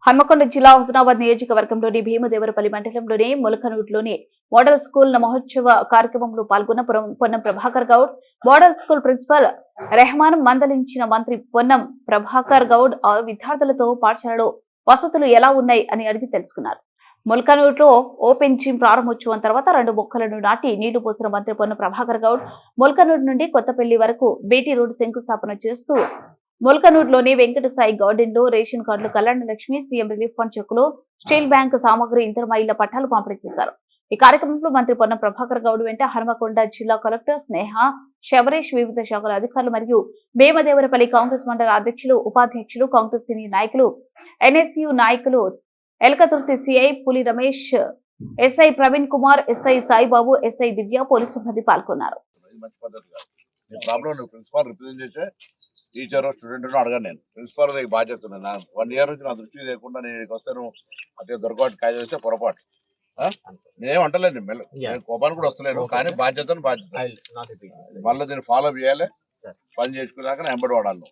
హన్మకొండ జిల్లా హుజనాబాద్ నియోజకవర్గంలోని భీమదేవరపల్లి మండలంలోని ములకనూరులోని మోడల్ స్కూల్ మహోత్సవ కార్యక్రమంలో పాల్గొన్న Ponnam Prabhakar Goud model school principal Rehman మందలించిన మంత్రి పొన్నం ప్రభాకర్ గౌడ్ విద్యార్థులతో పాఠశాలలో వసతులు ఎలా ఉన్నాయి అని అడిగి తెలుసుకున్నారు. ములకనూరులో ఓపెన్ జిమ్ ప్రారంభోత్సవం తర్వాత 2 మొక్కలను నాటి నీళ్లు పోసిన మంత్రి పొన్నం ప్రభాకర్ గౌడ్ ములకనూరు నుండి కొత్తపల్లి వరకు బీటీ రోడ్డు శంకుస్థాపన చేస్తూ ములకనూరులోని వెంకటసాయి గార్డెన్ లో రేషన్ కార్డులు, Kalyana Lakshmi, CM relief fund చెక్కులు, స్టీల్ బ్యాంక్ సామాగ్రి, ఇంధన ఇళ్ల పట్టాలు పంపిణీ చేశారు. ఈ కార్యక్రమంలో మంత్రి పొన్నం ప్రభాకర్ గౌడ్ వెంట హన్మకొండ జిల్లా కలెక్టర్ స్నేహ, శబరీష్, వివిధ శాఖల అధికారులు మరియు భీమదేవరపల్లి కాంగ్రెస్ మండల అధ్యక్షులు, ఉపాధ్యక్షులు, కాంగ్రెస్ సీనియర్ నాయకులు, ఎన్ఎస్యు నాయకులు, Elkathurthi CI Puli Ramesh, SI Praveen Kumar, SI Saibaba, SI Divya, police సిబ్బంది పాల్గొన్నారు. టీచర్ స్టూడెంట్ అడగాను. నేను ప్రిన్సిపాల్ బాధ్యత 1 ఇయర్ నుంచి నా దృష్టి లేకుండా నేను వస్తాను. అదే దొరకబాటు కాయ చేస్తే పొరపాటు. నేనేం అంటలేదు, కోపానికి కూడా వస్తలేను, కానీ బాధ్యత మళ్ళీ దీన్ని ఫాలో చేయాలి. పని చేసుకున్నాక నేను ఎంబడి వాడాలి.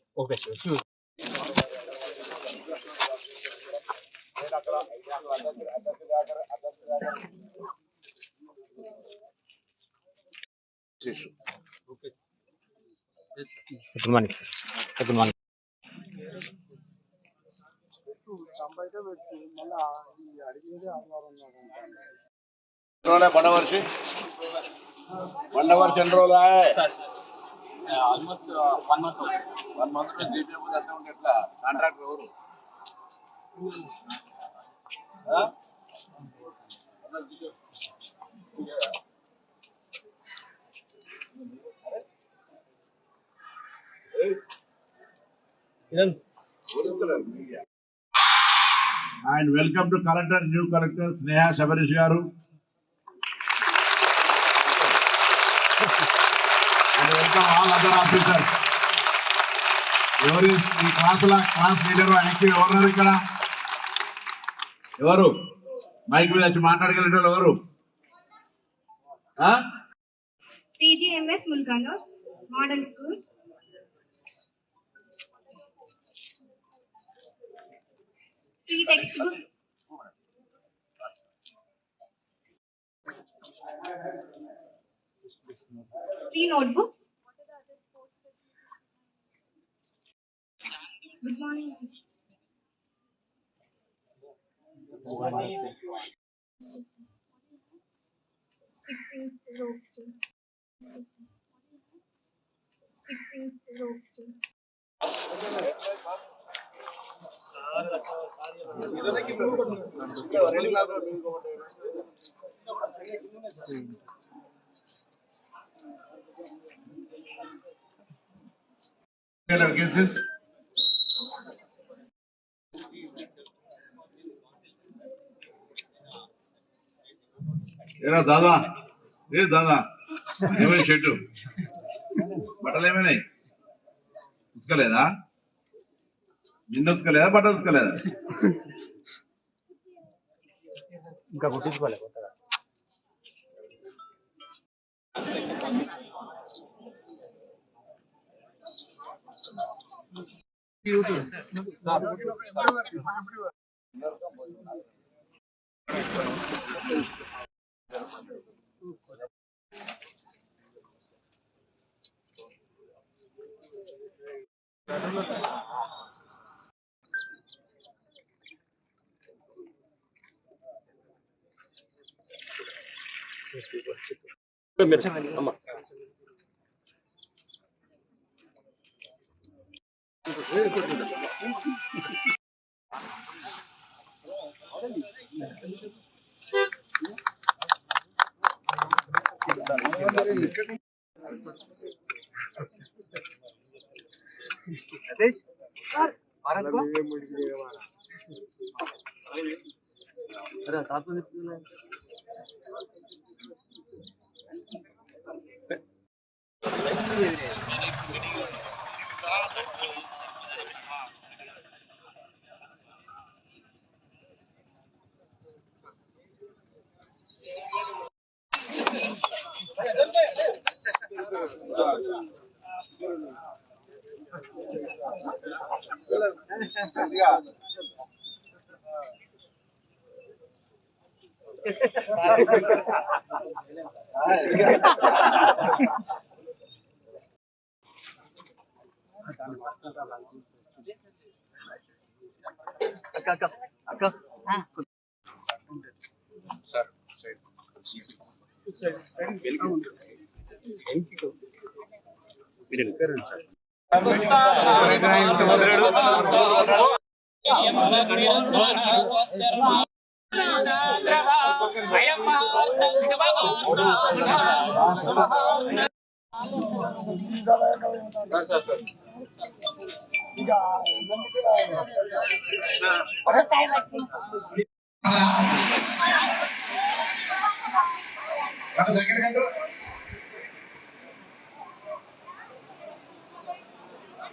Good morning sir. Good morning. బండవర్షి ఎన్ని రోజులు? Almost 1 month. ఎట్లా కాంట్రాక్టర్ ఎవరు? And welcome to collector, new collector Sneha Sabarish garu. And welcome all other officers. Every class leader active ఎవరు ఇక్కడ? ఎవరు మైక్ మీద వచ్చి మాట్లాడగలిగిన ఎవరు? CGMS Mulkanur Model School. Free textbooks. Free notebooks. Good morning. దాదా దాదా ఏమైనా చెట్టు బట్టలు ఏమైనాయి? ఉతకలేదా? నిన్న ఉతకలేదా? బట్టలు ఉతకలేదా? ఇంకా కుట్టించుకోలేదు. అమ్మా సార్ దగ్గర